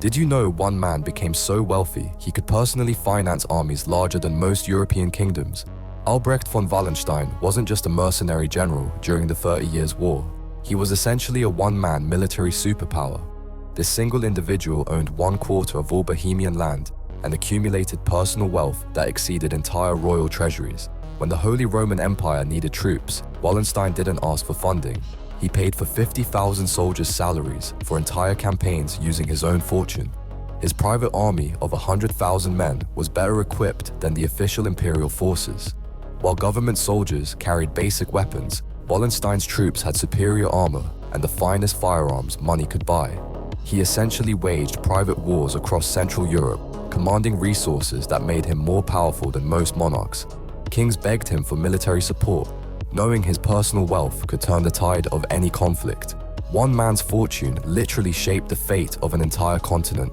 Did you know one man became so wealthy he could personally finance armies larger than most European kingdoms? Albrecht von Wallenstein wasn't just a mercenary general during the 30 Years' War. He was essentially a one-man military superpower. This single individual owned 1/4 of all Bohemian land and accumulated personal wealth that exceeded entire royal treasuries. When the Holy Roman Empire needed troops, Wallenstein didn't ask for funding. He paid for 50,000 soldiers' salaries for entire campaigns using his own fortune. His private army of 100,000 men was better equipped than the official imperial forces. While government soldiers carried basic weapons, Wallenstein's troops had superior armor and the finest firearms money could buy. He essentially waged private wars across Central Europe, commanding resources that made him more powerful than most monarchs. Kings begged him for military support, knowing his personal wealth could turn the tide of any conflict. One man's fortune literally shaped the fate of an entire continent.